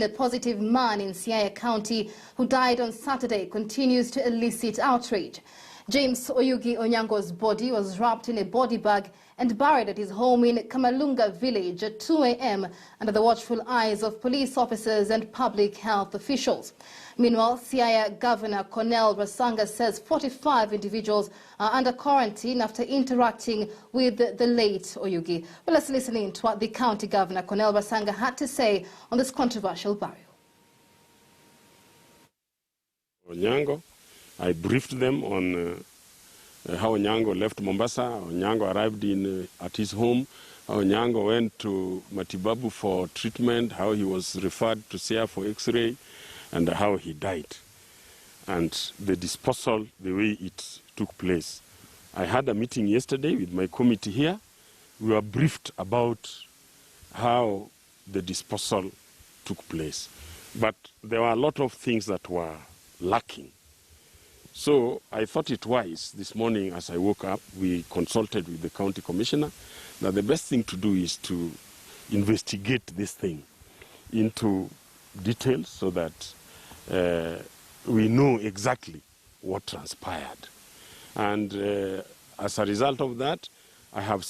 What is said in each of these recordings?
A positive man in Siaya County who died on Saturday continues to elicit outrage. James Oyugi Onyango's body was wrapped in a body bag and buried at his home in Kamalunga village at 2 a.m. under the watchful eyes of police officers and public health officials. Meanwhile, Siaya Governor Cornell Rasanga says 45 individuals are under quarantine after interacting with the late Oyugi. Well, let's listen in to what the County Governor Cornell Rasanga had to say on this controversial burial. Onyango, I briefed them on how Onyango left Mombasa. Onyango arrived at his home. How Onyango went to Matibabu for treatment, how he was referred to Siaya for X-ray, and how he died. And the disposal, the way it took place. I had a meeting yesterday with my committee here. We were briefed about how the disposal took place. But there were a lot of things that were lacking. So I thought it wise this morning as I woke up, we consulted with the county commissioner that the best thing to do is to investigate this thing into details so that we know exactly what transpired. And as a result of that, we have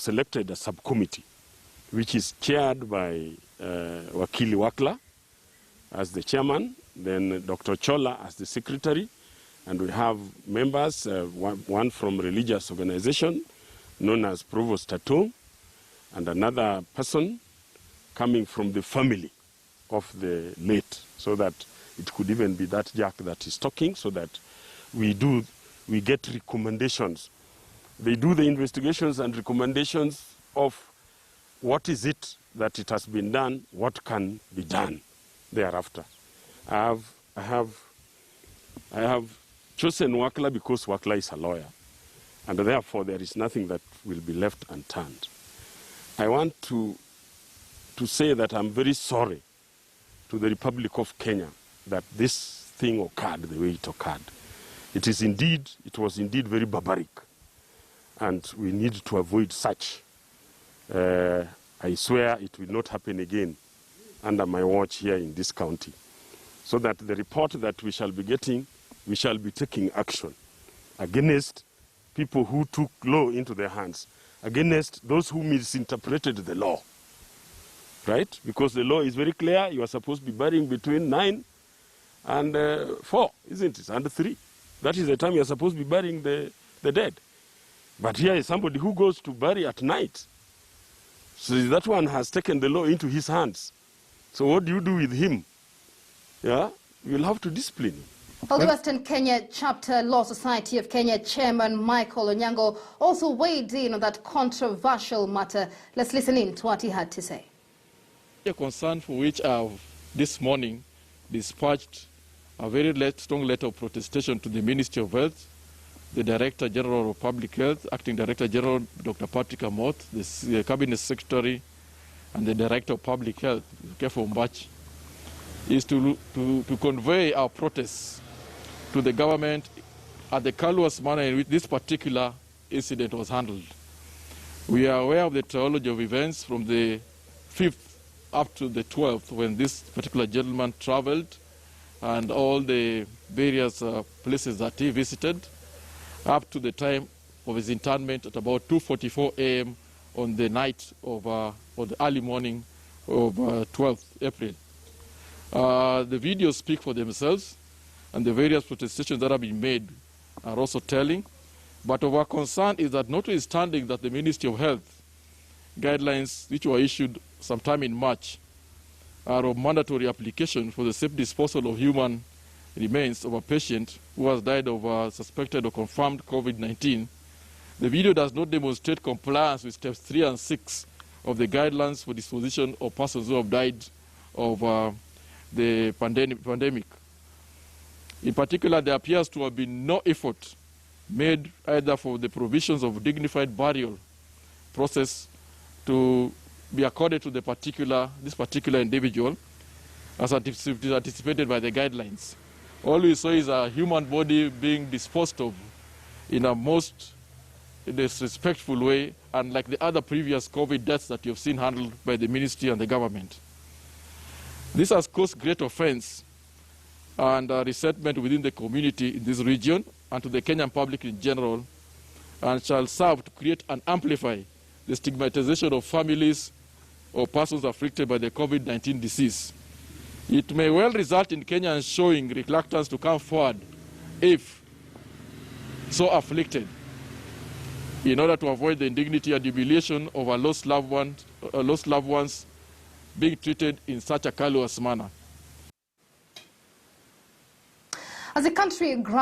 selected a subcommittee which is chaired by Wakili Wakla as the chairman, then Dr. Chola as the secretary, and we have members, one from religious organization known as Provost Tatum, and another person coming from the family of the late, so that it could even be that Jack that is talking, so that we get recommendations. They do the investigations and recommendations of what is it that it has been done, what can be done thereafter. I have chosen Wakla because Wakla is a lawyer, and therefore there is nothing that will be left unturned. I want to say that I'm very sorry to the Republic of Kenya that this thing occurred the way it occurred. It was indeed very barbaric, and we need to avoid such. I swear it will not happen again under my watch here in this county. So that the report that we shall be getting, we shall be taking action against people who took law into their hands, against those who misinterpreted the law, right? Because the law is very clear. You are supposed to be burying between 9 and 4, isn't it? And 3. That is the time you are supposed to be burying the dead. But here is somebody who goes to bury at night. So that one has taken the law into his hands. So what do you do with him? Yeah, you'll have to discipline him. Well, the Western Kenya Chapter Law Society of Kenya Chairman Michael Onyango also weighed in on that controversial matter. Let's listen in to what he had to say. A concern for which I have this morning dispatched a very strong letter of protestation to the Ministry of Health, the Director General of Public Health, Acting Director General Dr. Patrick Amoth, the Cabinet Secretary, and the Director of Public Health, Kefo Mbachi, is to convey our protests to the government at the callous manner in which this particular incident was handled. We are aware of the chronology of events from the 5th up to the 12th when this particular gentleman traveled and all the various places that he visited up to the time of his internment at about 2:44 a.m. on the night of, or the early morning of 12th April. The videos speak for themselves, and the various protestations that have been made are also telling. But our concern is that notwithstanding that the Ministry of Health guidelines, which were issued sometime in March, are of mandatory application for the safe disposal of human remains of a patient who has died of suspected or confirmed COVID-19, the video does not demonstrate compliance with steps 3 and 6 of the guidelines for disposition of persons who have died of the pandemic. In particular, there appears to have been no effort made either for the provisions of dignified burial process to be accorded to this particular individual as anticipated by the guidelines. All we saw is a human body being disposed of in a most disrespectful way, unlike the other previous COVID deaths that you've seen handled by the ministry and the government. This has caused great offense and resentment within the community in this region and to the Kenyan public in general, and shall serve to create and amplify the stigmatization of families or persons afflicted by the COVID-19 disease. It may well result in Kenyans showing reluctance to come forward if so afflicted, in order to avoid the indignity and humiliation of our lost loved ones being treated in such a callous manner. As a country